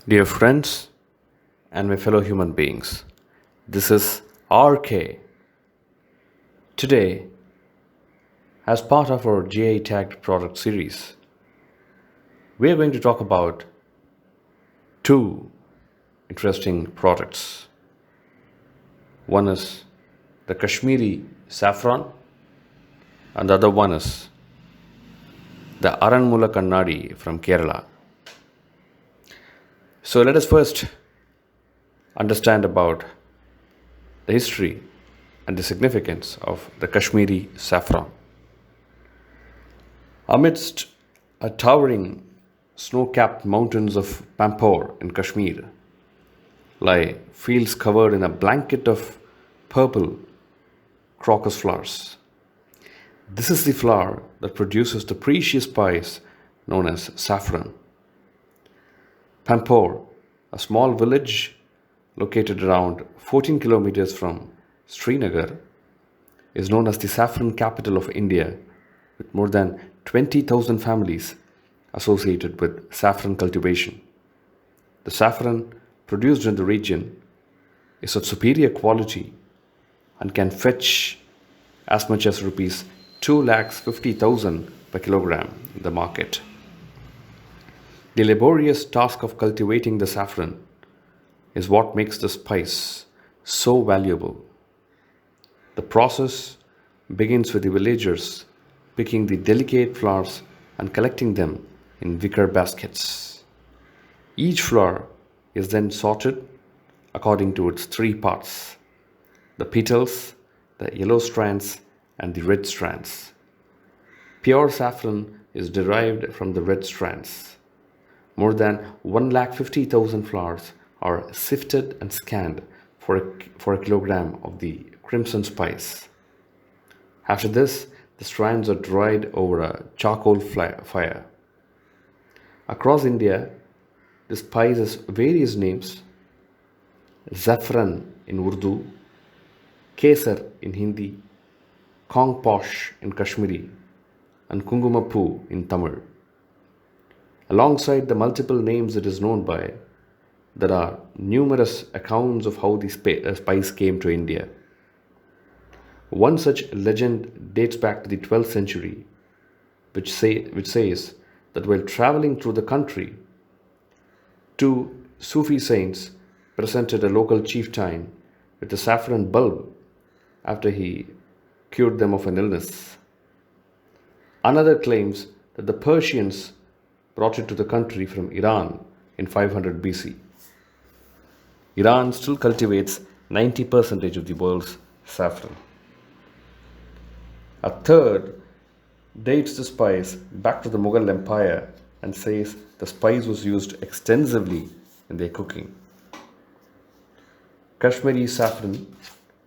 Dear friends and my fellow human beings, this is RK. Today, as part of our GI tagged product series, we are going to talk about two interesting products. One is the Kashmiri Saffron, and the other one is the Aranmula Kannadi from Kerala. So let us first understand about the history and the significance of the Kashmiri saffron. Amidst a towering snow-capped mountains of Pampore in Kashmir lie fields covered in a blanket of purple crocus flowers. This is the flower that produces the precious spice known as saffron. Pampore, a small village located around 14 kilometers from Srinagar, is known as the saffron capital of India, with more than 20,000 families associated with saffron cultivation. The saffron produced in the region is of superior quality and can fetch as much as rupees 2,50,000 per kilogram in the market. The laborious task of cultivating the saffron is what makes the spice so valuable. The process begins with the villagers picking the delicate flowers and collecting them in wicker baskets. Each flower is then sorted according to its three parts: the petals, the yellow strands, and the red strands. Pure saffron is derived from the red strands. More than 1,50,000 flowers are sifted and scanned for a kilogram of the crimson spice. After this, the strands are dried over a charcoal fire. Across India, the spice has various names: Zafran in Urdu, Kesar in Hindi, Kong Posh in Kashmiri, and Kungumapu in Tamil. Alongside the multiple names it is known by, there are numerous accounts of how the spice came to India. One such legend dates back to the 12th century, which says that while traveling through the country, two Sufi saints presented a local chieftain with a saffron bulb after he cured them of an illness. Another claims that the Persians brought it to the country from Iran in 500 BC. Iran still cultivates 90% of the world's saffron. A third dates the spice back to the Mughal Empire and says the spice was used extensively in their cooking. Kashmiri saffron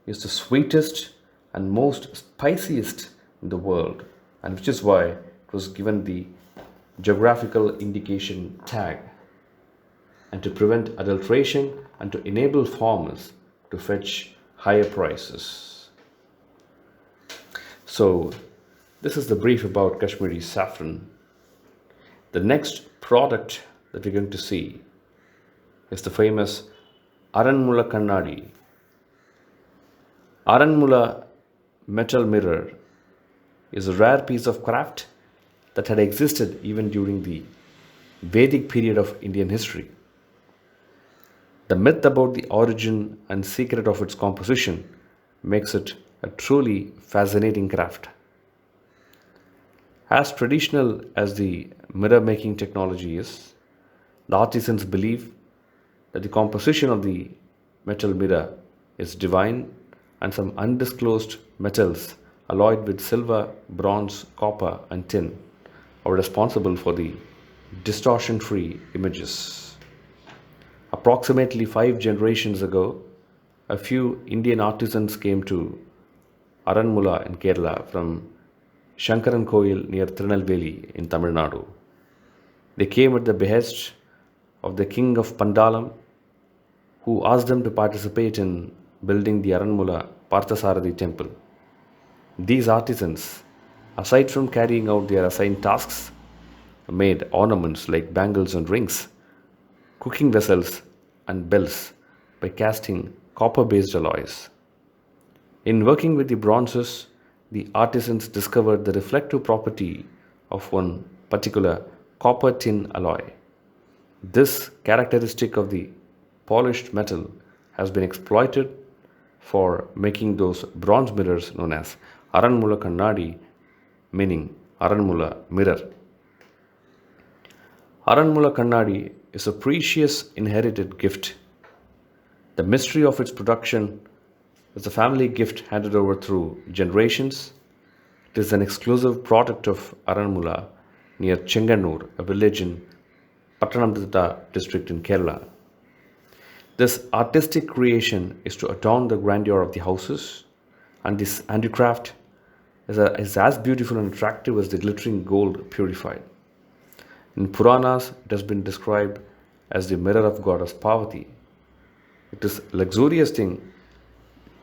is the sweetest and most spiciest in the world, and which is why it was given the geographical indication tag, and to prevent adulteration and to enable farmers to fetch higher prices. So, this is the brief about Kashmiri saffron. The next product that we're going to see is the famous Aranmula Kannadi. Aranmula metal mirror is a rare piece of craft that had existed even during the Vedic period of Indian history. The myth about the origin and secret of its composition makes it a truly fascinating craft. As traditional as the mirror making technology is, the artisans believe that the composition of the metal mirror is divine, and some undisclosed metals alloyed with silver, bronze, copper, and tin are responsible for the distortion free images. Approximately 5 generations ago, a few Indian artisans came to Aranmula in Kerala from Shankaran Koil near Tirunelveli in Tamil Nadu. They came at the behest of the king of Pandalam, who asked them to participate in building the Aranmula Parthasarathi temple. These artisans, aside from carrying out their assigned tasks, made ornaments like bangles and rings cooking vessels, and bells by casting copper based alloys. In working with the bronzes, the artisans discovered the reflective property of one particular copper tin alloy. This characteristic of the polished metal has been exploited for making those bronze mirrors known as Aranmula Kannadi, meaning Aranmula mirror. Aranmula Kannadi is a precious inherited gift. The mystery of its production is a family gift handed over through generations. It is an exclusive product of Aranmula near Chenganur, a village in Pattanamthitta district in Kerala. This artistic creation is to adorn the grandeur of the houses, and this handicraft is as beautiful and attractive as the glittering gold purified. In Puranas, it has been described as the mirror of goddess Parvati. It is a luxurious thing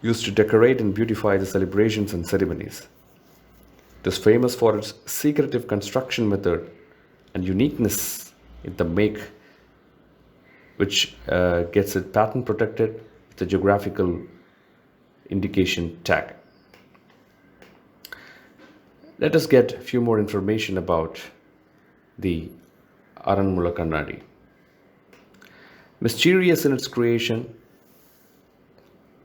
used to decorate and beautify the celebrations and ceremonies. It is famous for its secretive construction method and uniqueness in the make, which gets it patent protected with a geographical indication tag. Let us get a few more information about the Aranmula Kannadi. Mysterious in its creation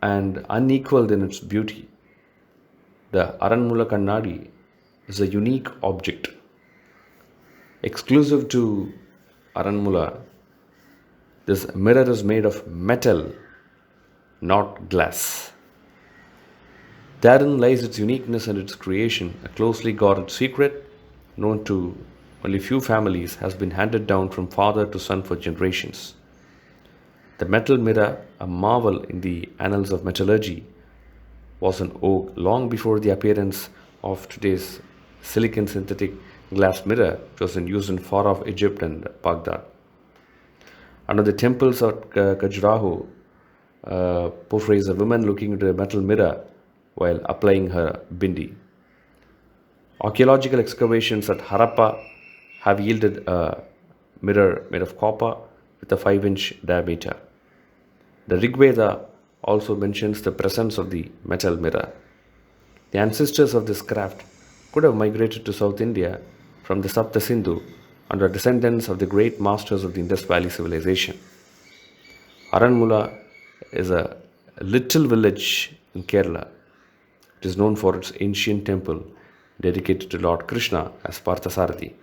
and unequaled in its beauty, the Aranmula Kannadi is a unique object. Exclusive to Aranmula, this mirror is made of metal, not glass. Therein lies its uniqueness and its creation, a closely guarded secret known to only few families, has been handed down from father to son for generations. The metal mirror, a marvel in the annals of metallurgy, was an oak long before the appearance of today's silicon synthetic glass mirror, which was in use in far off Egypt and Baghdad. Under the temples at Khajuraho portrays a woman looking into a metal mirror while applying her bindi. Archaeological excavations at Harappa have yielded a mirror made of copper with a 5-inch diameter. The Rig Veda also mentions the presence of the metal mirror. The ancestors of this craft could have migrated to South India from the Sapta Sindhu and are descendants of the great masters of the Indus Valley civilization. Aranmula is a little village in Kerala. It is known for its ancient temple dedicated to Lord Krishna as Parthasarathi.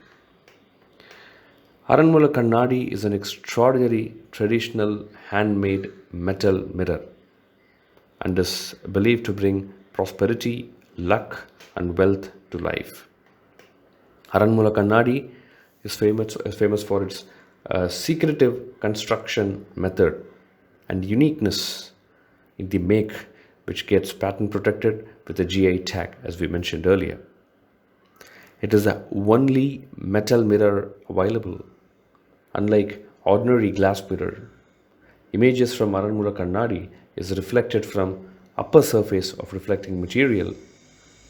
Aranmula Kannadi is an extraordinary traditional handmade metal mirror and is believed to bring prosperity, luck, and wealth to life. Aranmula Kannadi is famous for its secretive construction method and uniqueness in the make, which gets patent protected with a GI tag, as we mentioned earlier. It is the only metal mirror available. Unlike ordinary glass mirror, images from Aranmula Kannadi is reflected from upper surface of reflecting material,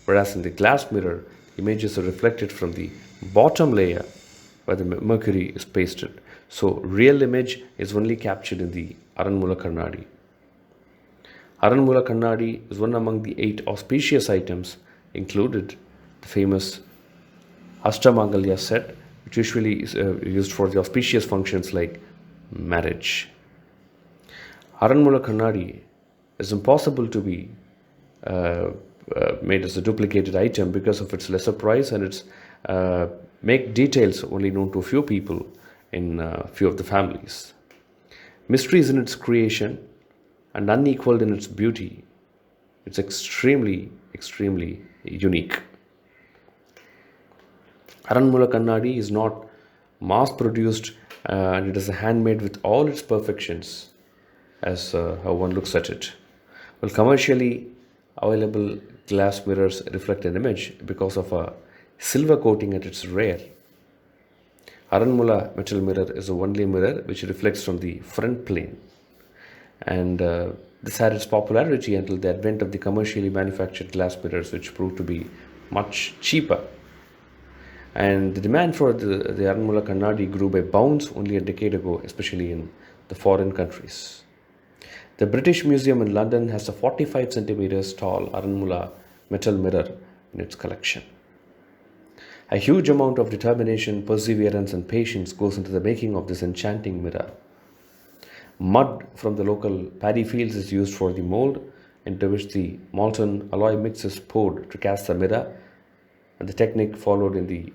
whereas in the glass mirror, images are reflected from the bottom layer where the mercury is pasted. So real image is only captured in the Aranmula Kannadi. Aranmula Kannadi is one among the 8 auspicious items included the famous Ashtamangalya set, which usually is used for the auspicious functions like marriage. Aranmula Kannadi is impossible to be made as a duplicated item because of its lesser price and its make details only known to a few people in a few of the families. Mysteries in its creation and unequaled in its beauty. It's extremely, extremely unique. Aranmula Kannadi is not mass produced and it is handmade with all its perfections as how one looks at it. Well, commercially available glass mirrors reflect an image because of a silver coating at its rear. Aranmula metal mirror is the only mirror which reflects from the front plane, and this had its popularity until the advent of the commercially manufactured glass mirrors, which proved to be much cheaper. And the demand for the Aranmula Kannadi grew by bounds only a decade ago, especially in the foreign countries. The British Museum in London has a 45 centimeters tall Aranmula metal mirror in its collection. A huge amount of determination, perseverance, and patience goes into the making of this enchanting mirror. Mud from the local paddy fields is used for the mold, into which the molten alloy mix is poured to cast the mirror, and the technique followed in the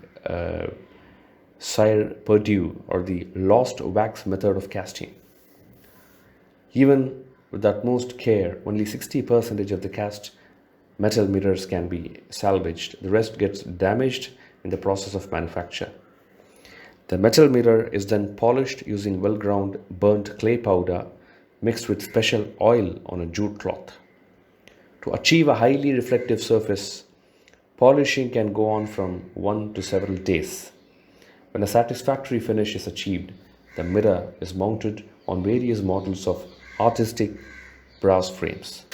Cire Perdue or the lost wax method of casting. Even with the utmost care, only 60% of the cast metal mirrors can be salvaged. The rest gets damaged in the process of manufacture. The metal mirror is then polished using well-ground burnt clay powder mixed with special oil on a jute cloth. To achieve a highly reflective surface, polishing can go on from 1 to several days. When a satisfactory finish is achieved, the mirror is mounted on various models of artistic brass frames.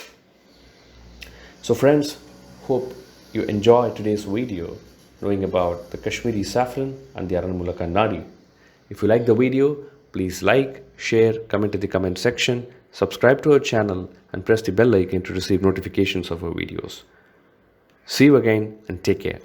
So friends, hope you enjoy today's video knowing about the Kashmiri Saffron and the Aranmula Kannadi. If you like the video, please like, share, comment in the comment section, subscribe to our channel and press the bell icon to receive notifications of our videos. See you again and take care.